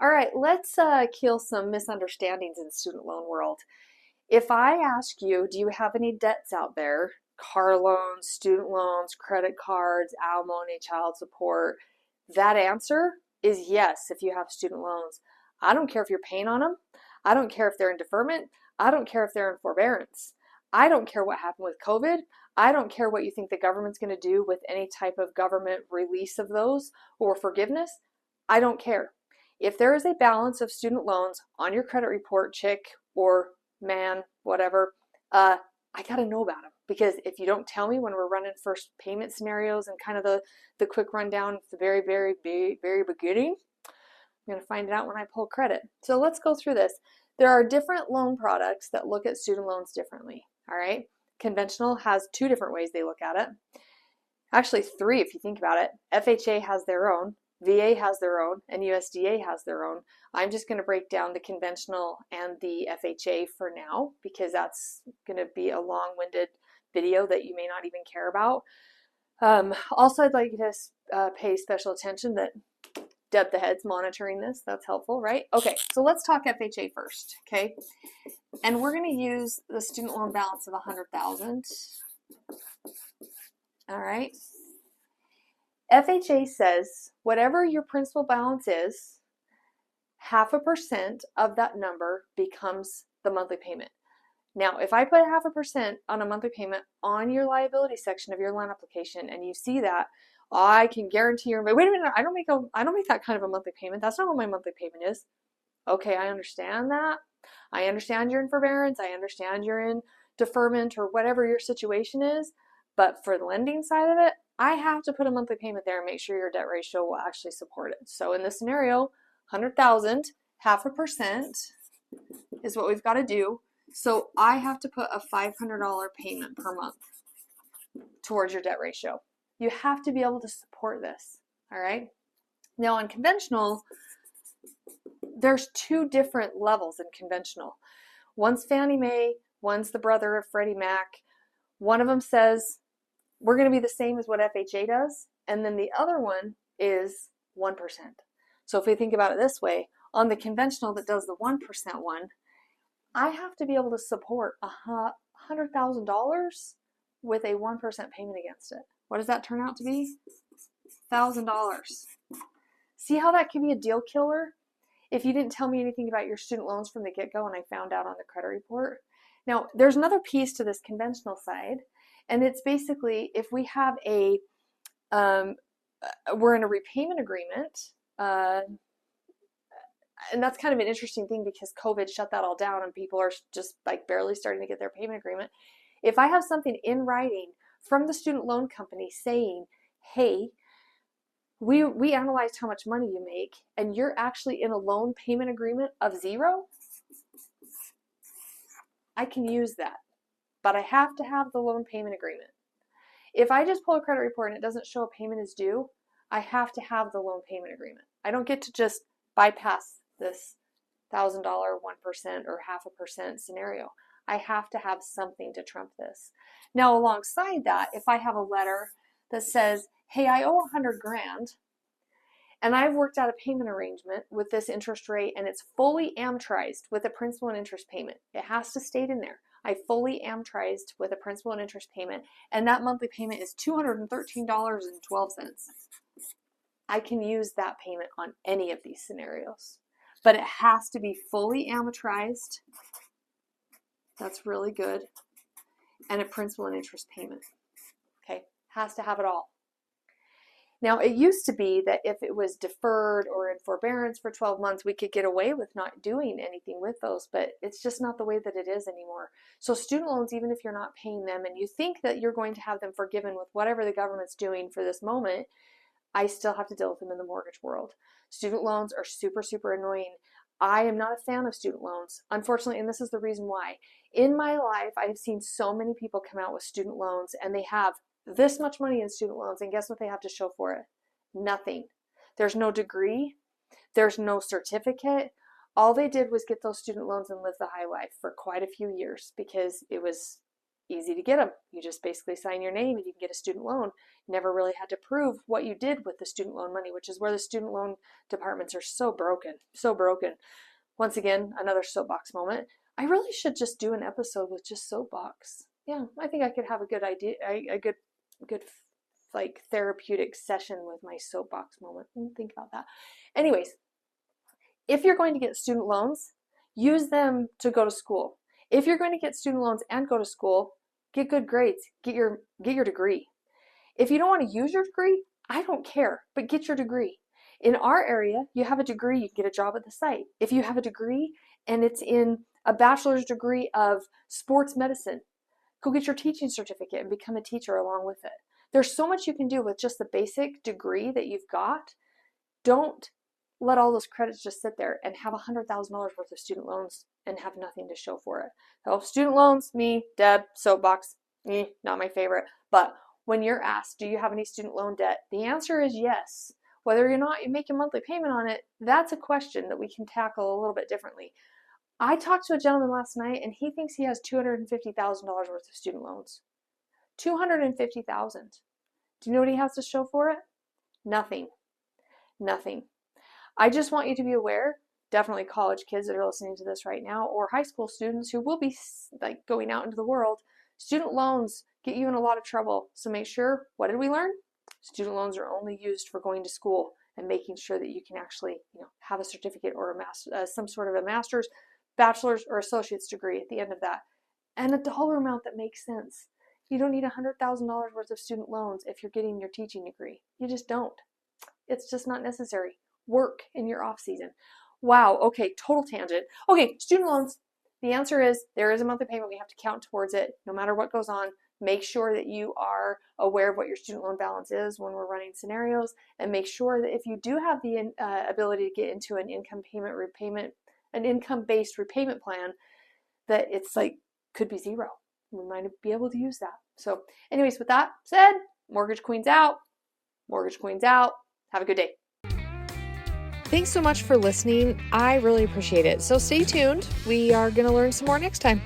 All right, let's kill some misunderstandings in the student loan world. If I ask you, do you have any debts out there? Car loans, student loans, credit cards, alimony, child support. That answer is yes if you have student loans. I don't care if you're paying on them. I don't care if they're in deferment. I don't care if they're in forbearance. I don't care what happened with COVID. I don't care what you think the government's going to do with any type of government release of those or forgiveness. I don't care. If there is a balance of student loans on your credit report, chick or man, whatever, I got to know about them. Because if you don't tell me when we're running first payment scenarios and kind of the quick rundown at the very, very, very beginning, I'm going to find it out when I pull credit. So let's go through this. There are different loan products that look at student loans differently. All right. Conventional has two different ways they look at it. Actually, three if you think about it. FHA has their own. VA has their own, and USDA has their own. I'm just going to break down the conventional and the FHA for now because that's going to be a long-winded video that you may not even care about. Also, I'd like you to pay special attention that Deb the Head's monitoring this. That's helpful, right? Okay, so let's talk FHA first, okay? And we're going to use the student loan balance of $100,000. All right. FHA says whatever your principal balance is, 0.5% of that number becomes the monthly payment. Now, if I put 0.5% on a monthly payment on your liability section of your loan application and you see that, I can guarantee you're, wait a minute, I don't make that kind of a monthly payment. That's not what my monthly payment is. Okay, I understand that. I understand you're in forbearance. I understand you're in deferment or whatever your situation is. But for the lending side of it, I have to put a monthly payment there and make sure your debt ratio will actually support it. So in this scenario, 100,000, 0.5% is what we've got to do. So I have to put a $500 payment per month towards your debt ratio. You have to be able to support this, all right? Now on conventional, there's two different levels in conventional. One's Fannie Mae, one's the brother of Freddie Mac. One of them says, we're going to be the same as what FHA does, and then the other one is 1%. So if we think about it this way, on the conventional that does the 1% one, I have to be able to support $100,000 with a 1% payment against it. What does that turn out to be? $1,000. See how that can be a deal killer? If you didn't tell me anything about your student loans from the get-go and I found out on the credit report. Now, there's another piece to this conventional side, and it's basically if we have we're in a repayment agreement, and that's kind of an interesting thing because COVID shut that all down and people are just like barely starting to get their payment agreement. If I have something in writing from the student loan company saying, hey, we analyzed how much money you make and you're actually in a loan payment agreement of 0, I can use that. But I have to have the loan payment agreement. If I just pull a credit report and it doesn't show a payment is due, I have to have the loan payment agreement. I don't get to just bypass this $1,000 1% or 0.5% scenario. I have to have something to trump this. Now, alongside that, if I have a letter that says, hey, I owe $100,000 and I've worked out a payment arrangement with this interest rate and it's fully amortized with a principal and interest payment. It has to state in there. I fully amortized with a principal and interest payment, and that monthly payment is $213.12. I can use that payment on any of these scenarios, but it has to be fully amortized. That's really good. And a principal and interest payment. Okay, has to have it all. Now, it used to be that if it was deferred or in forbearance for 12 months, we could get away with not doing anything with those, but it's just not the way that it is anymore. So student loans, even if you're not paying them and you think that you're going to have them forgiven with whatever the government's doing for this moment, I still have to deal with them in the mortgage world. Student loans are super, super annoying. I am not a fan of student loans, unfortunately, and this is the reason why. In my life, I have seen so many people come out with student loans and they have this much money in student loans, and guess what they have to show for it? Nothing. There's no degree. There's no certificate. All they did was get those student loans and live the high life for quite a few years because it was easy to get them. You just basically sign your name and you can get a student loan. Never really had to prove what you did with the student loan money, which is where the student loan departments are so broken, so broken. Once again, another soapbox moment. I really should just do an episode with just soapbox. Yeah, I think I could have a good idea, a good like therapeutic session with my soapbox moment. Think about that. Anyways, if you're going to get student loans, use them to go to school. If you're going to get student loans and go to school, get good grades, get your degree. If you don't want to use your degree, I don't care, but get your degree. In our area, you have a degree, you can get a job at the site. If you have a degree and it's in a bachelor's degree of sports medicine, go get your teaching certificate and become a teacher along with it. There's so much you can do with just the basic degree that you've got. Don't let all those credits just sit there and have $100,000 worth of student loans and have nothing to show for it. So student loans, me, Deb, soapbox, not my favorite. But when you're asked, do you have any student loan debt? The answer is yes. Whether or not you make a monthly payment on it, that's a question that we can tackle a little bit differently. I talked to a gentleman last night and he thinks he has $250,000 worth of student loans. $250,000. Do you know what he has to show for it? Nothing. Nothing. I just want you to be aware, definitely college kids that are listening to this right now, or high school students who will be like going out into the world, student loans get you in a lot of trouble. So make sure, what did we learn? Student loans are only used for going to school and making sure that you can actually, have a certificate or some sort of a master's, bachelor's, or associate's degree at the end of that. And a dollar amount that makes sense. You don't need $100,000 worth of student loans if you're getting your teaching degree. You just don't. It's just not necessary. Work in your off season. Wow, okay, total tangent. Okay, student loans. The answer is there is a monthly payment. We have to count towards it no matter what goes on. Make sure that you are aware of what your student loan balance is when we're running scenarios, and make sure that if you do have the ability to get into an income-based repayment plan, that it's could be zero. We might be able to use that. So anyways, with that said, Mortgage Queens out. Mortgage Queens out. Have a good day. Thanks so much for listening. I really appreciate it. So stay tuned. We are going to learn some more next time.